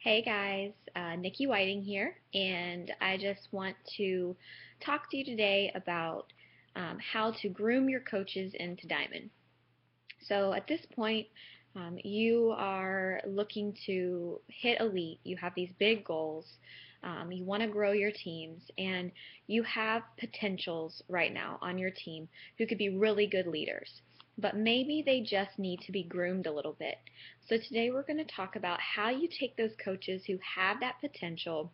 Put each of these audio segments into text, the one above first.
Hey guys, Nikki Whiting here, and I just want to talk to you today about how to groom your coaches into Diamond. So at this point, you are looking to hit elite. You have these big goals. You want to grow your teams, and you have potentials right now on your team who could be really good leaders. But maybe they just need to be groomed a little bit. So today we're going to talk about how you take those coaches who have that potential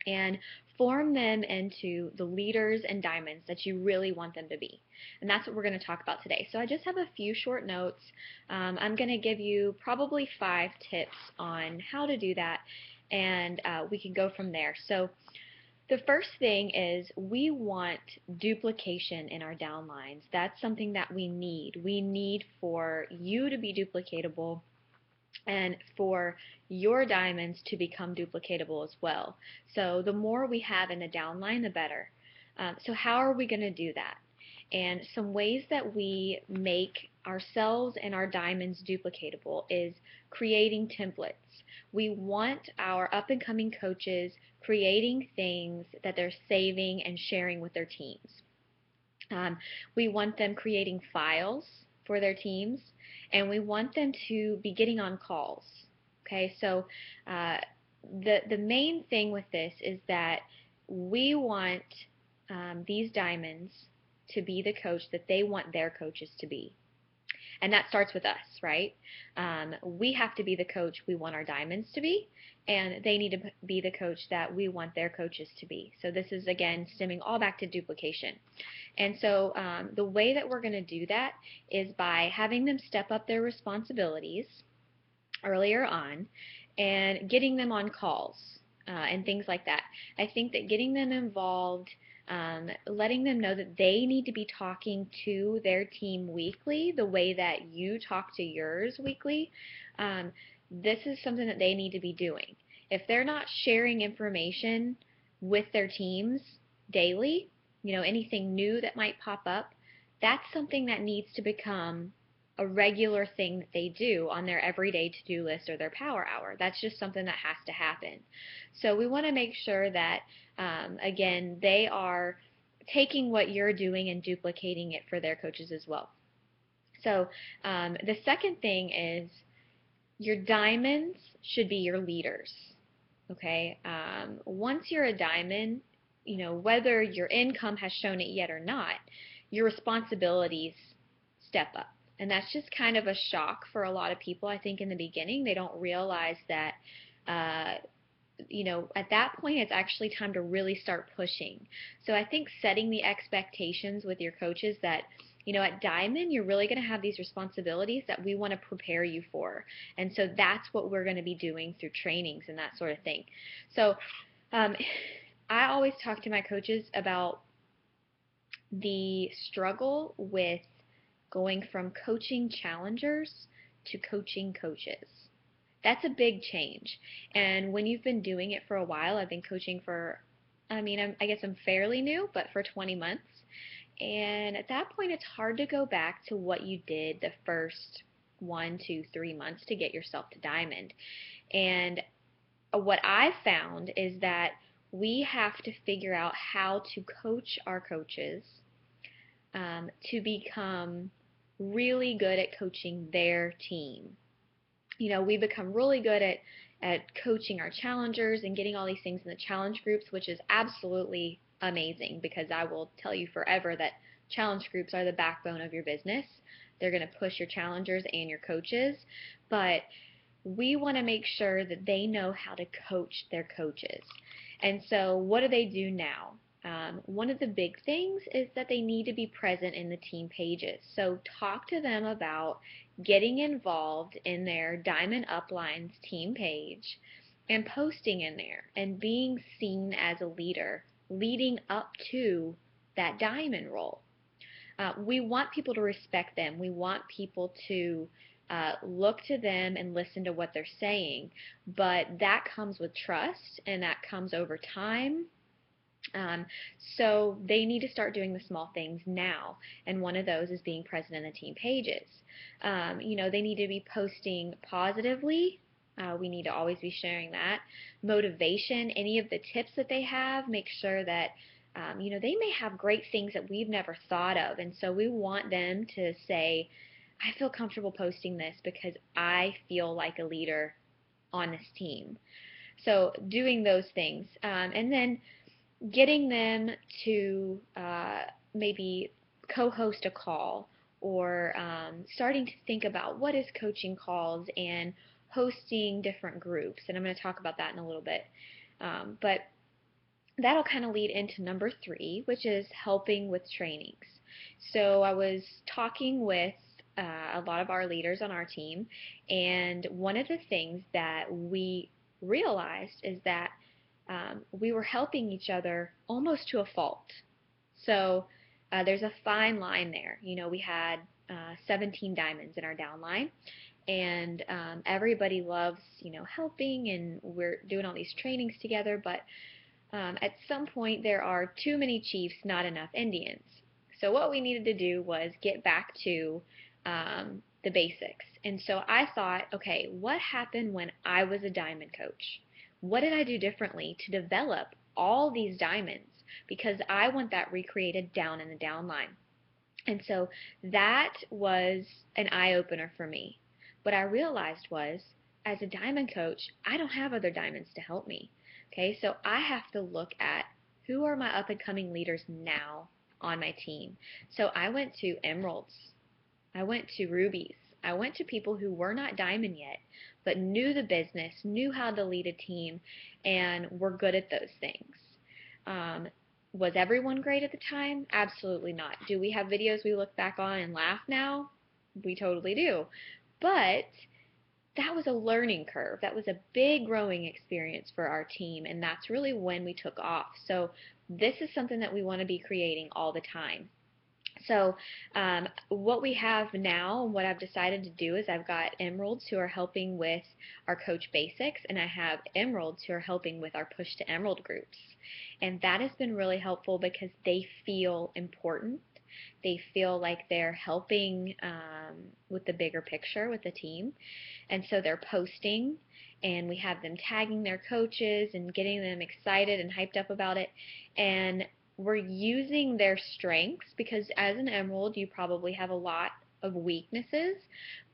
and form them into the leaders and diamonds that you really want them to be. And that's what we're going to talk about today. So I just have a few short notes. I'm going to give you probably 5 tips on how to do that, and we can go from there. So the first thing is we want duplication in our downlines. That's something that we need. We need for you to be duplicatable and for your diamonds to become duplicatable as well. So the more we have in a downline, the better. So how are we going to do that? And some ways that we make ourselves and our diamonds duplicatable is creating templates. We want our up-and-coming coaches creating things that they're saving and sharing with their teams. We want them creating files for their teams, and we want them to be getting on calls. Okay, so the main thing with this is that we want these diamonds to be the coach that they want their coaches to be. And that starts with us, right? We have to be the coach we want our diamonds to be, and they need to be the coach that we want their coaches to be. So this is, again, stemming all back to duplication. And so the way that we're going to do that is by having them step up their responsibilities earlier on and getting them on calls and things like that. I think that getting them involved, letting them know that they need to be talking to their team weekly the way that you talk to yours weekly, this is something that they need to be doing. If they're not sharing information with their teams daily, anything new that might pop up, that's something that needs to become a regular thing that they do on their everyday to-do list or their power hour. That's just something that has to happen. So we want to make sure that, again, they are taking what you're doing and duplicating it for their coaches as well. So the second thing is your diamonds should be your leaders. Okay, once you're a diamond, whether your income has shown it yet or not, your responsibilities step up. And that's just kind of a shock for a lot of people, I think, in the beginning. They don't realize that, at that point, it's actually time to really start pushing. So I think setting the expectations with your coaches that, at Diamond, you're really going to have these responsibilities that we want to prepare you for. And so that's what we're going to be doing through trainings and that sort of thing. So I always talk to my coaches about the struggle with going from coaching challengers to coaching coaches. That's a big change. And when you've been doing it for a while, I've been coaching for, I guess I'm fairly new, but for 20 months. And at that point, it's hard to go back to what you did the first 1, 2, 3 months to get yourself to Diamond. And what I've found is that we have to figure out how to coach our coaches to become really good at coaching their team. We become really good at coaching our challengers and getting all these things in the challenge groups, which is absolutely amazing, because I will tell you forever that challenge groups are the backbone of your business. They're going to push your challengers and your coaches, but we want to make sure that they know how to coach their coaches. And so what do they do now? One of the big things is that they need to be present in the team pages. So talk to them about getting involved in their Diamond Uplines team page and posting in there and being seen as a leader leading up to that diamond role. We want people to respect them. We want people to look to them and listen to what they're saying, but that comes with trust and that comes over time. So they need to start doing the small things now, and one of those is being present in the team pages. They need to be posting positively We need to always be sharing that. Motivation, any of the tips that they have, make sure that they may have great things that we've never thought of, and so we want them to say, I feel comfortable posting this because I feel like a leader on this team. So doing those things, and then getting them to maybe co-host a call, or starting to think about what is coaching calls and hosting different groups. And I'm going to talk about that in a little bit. But that'll kind of lead into number 3, which is helping with trainings. So I was talking with a lot of our leaders on our team, and one of the things that we realized is that we were helping each other almost to a fault. So there's a fine line there. We had 17 diamonds in our downline, and everybody loves, helping, and we're doing all these trainings together, but at some point there are too many chiefs, not enough Indians. So what we needed to do was get back to the basics. And so I thought, okay, what happened when I was a diamond coach? What did I do differently to develop all these diamonds? Because I want that recreated down in the downline. And so that was an eye-opener for me. What I realized was, as a diamond coach, I don't have other diamonds to help me. Okay, so I have to look at who are my up-and-coming leaders now on my team. So I went to emeralds. I went to rubies. I went to people who were not diamond yet, but knew the business, knew how to lead a team, and were good at those things. Was everyone great at the time? Absolutely not. Do we have videos we look back on and laugh now? We totally do. But that was a learning curve. That was a big growing experience for our team, and that's really when we took off. So this is something that we want to be creating all the time. So what we have now, what I've decided to do is I've got emeralds who are helping with our coach basics, and I have emeralds who are helping with our push to emerald groups. And that has been really helpful because they feel important. They feel like they're helping with the bigger picture with the team. And so they're posting, and we have them tagging their coaches and getting them excited and hyped up about it. And we're using their strengths, because as an emerald you probably have a lot of weaknesses,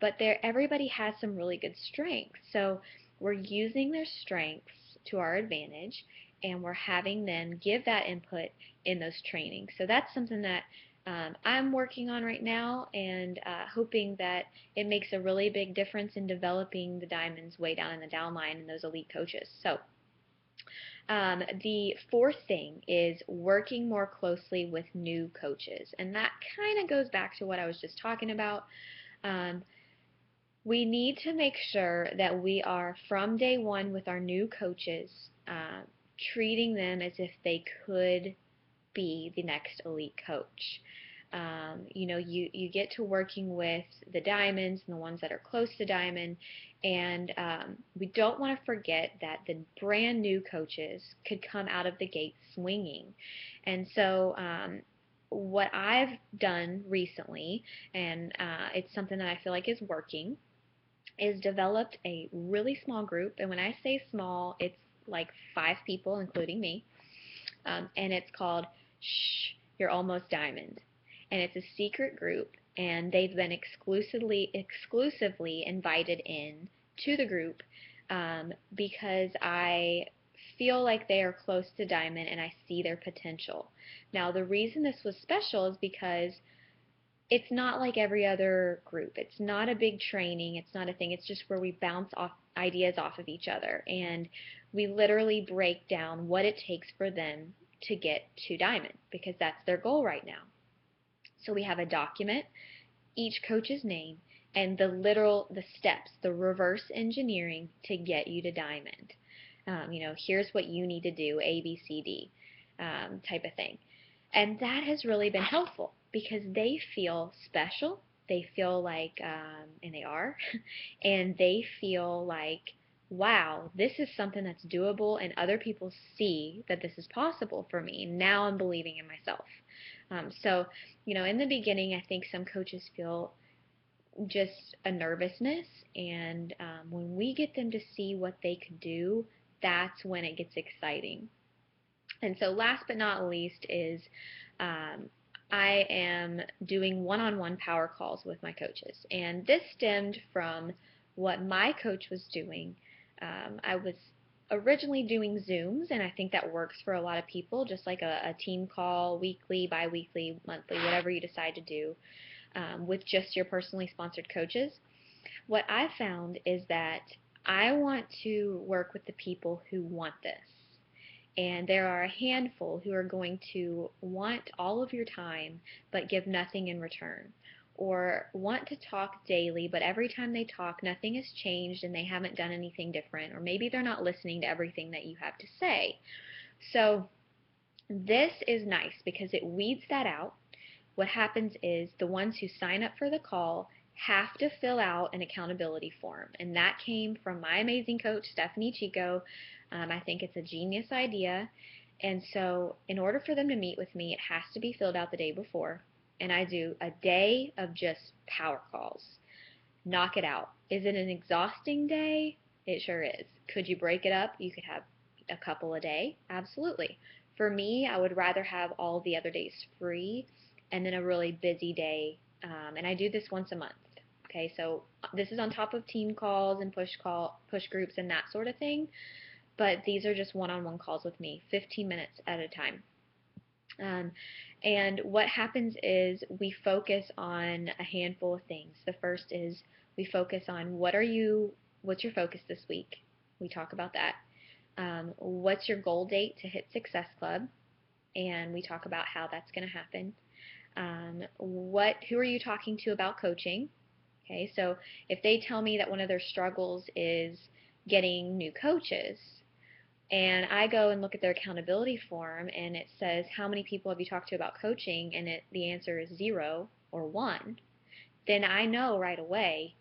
but everybody has some really good strengths. So we're using their strengths to our advantage, and we're having them give that input in those trainings. So that's something that I'm working on right now, and hoping that it makes a really big difference in developing the diamonds way down in the downline and those elite coaches. So the 4th thing is working more closely with new coaches, and that kind of goes back to what I was just talking about. We need to make sure that we are, from day one with our new coaches, treating them as if they could be the next elite coach. You get to working with the diamonds and the ones that are close to diamond, and we don't want to forget that the brand new coaches could come out of the gate swinging. And so what I've done recently, and it's something that I feel like is working, is developed a really small group. And when I say small, it's like 5 people, including me, and it's called Shh, You're Almost Diamond. And it's a secret group, and they've been exclusively invited in to the group because I feel like they are close to diamond and I see their potential. Now, the reason this was special is because it's not like every other group. It's not a big training. It's not a thing. It's just where we bounce off ideas off of each other, and we literally break down what it takes for them to get to diamond, because that's their goal right now. So we have a document, each coach's name, and the steps, the reverse engineering to get you to diamond. Here's what you need to do, A, B, C, D, type of thing. And that has really been helpful because they feel special. They feel like, and they are, and they feel like, wow, this is something that's doable, and other people see that this is possible for me. Now I'm believing in myself. So, in the beginning, I think some coaches feel just a nervousness. And when we get them to see what they could do, that's when it gets exciting. And so last but not least is um, I am doing one-on-one power calls with my coaches. And this stemmed from what my coach was doing. I was originally doing Zooms, and I think that works for a lot of people, just like a team call, weekly, bi-weekly, monthly, whatever you decide to do, with just your personally sponsored coaches. What I found is that I want to work with the people who want this. And there are a handful who are going to want all of your time but give nothing in return. Or want to talk daily, but every time they talk, nothing has changed and they haven't done anything different. Or maybe they're not listening to everything that you have to say. So this is nice because it weeds that out. What happens is the ones who sign up for the call have to fill out an accountability form. And that came from my amazing coach, Stephanie Chico. I think it's a genius idea. And so in order for them to meet with me, it has to be filled out the day before. And I do a day of just power calls. Knock it out. Is it an exhausting day? It sure is. Could you break it up? You could have a couple a day. Absolutely. For me, I would rather have all the other days free and then a really busy day. And I do this once a month. Okay, so this is on top of team calls and push groups and that sort of thing. But these are just one-on-one calls with me, 15 minutes at a time. Um, and what happens is we focus on a handful of things. The first is we focus on what's your focus this week? We talk about that. What's your goal date to hit Success Club? And we talk about how that's going to happen. Who are you talking to about coaching? Okay, so if they tell me that one of their struggles is getting new coaches, and I go and look at their accountability form and it says, how many people have you talked to about coaching? And the answer is 0 or 1. Then I know right away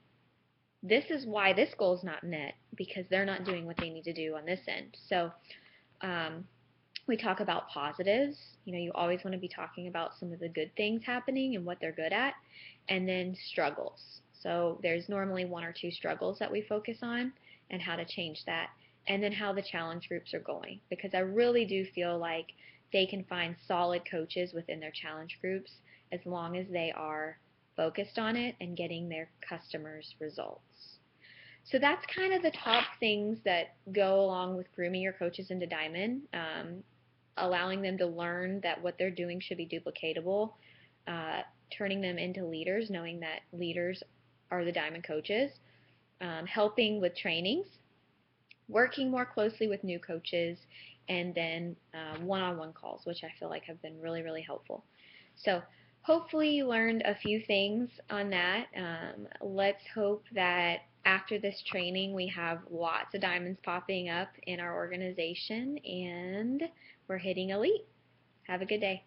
this is why this goal is not met, because they're not doing what they need to do on this end. So um, we talk about positives. You always want to be talking about some of the good things happening and what they're good at, and then struggles. So there's normally 1 or 2 struggles that we focus on and how to change that, and then how the challenge groups are going, because I really do feel like they can find solid coaches within their challenge groups as long as they are focused on it and getting their customers results. So that's kind of the top things that go along with grooming your coaches into Diamond, allowing them to learn that what they're doing should be duplicatable, turning them into leaders, knowing that leaders are the Diamond coaches, helping with trainings, working more closely with new coaches, and then one-on-one calls, which I feel like have been really, really helpful. So hopefully you learned a few things on that. Let's hope that after this training we have lots of diamonds popping up in our organization and we're hitting elite. Have a good day.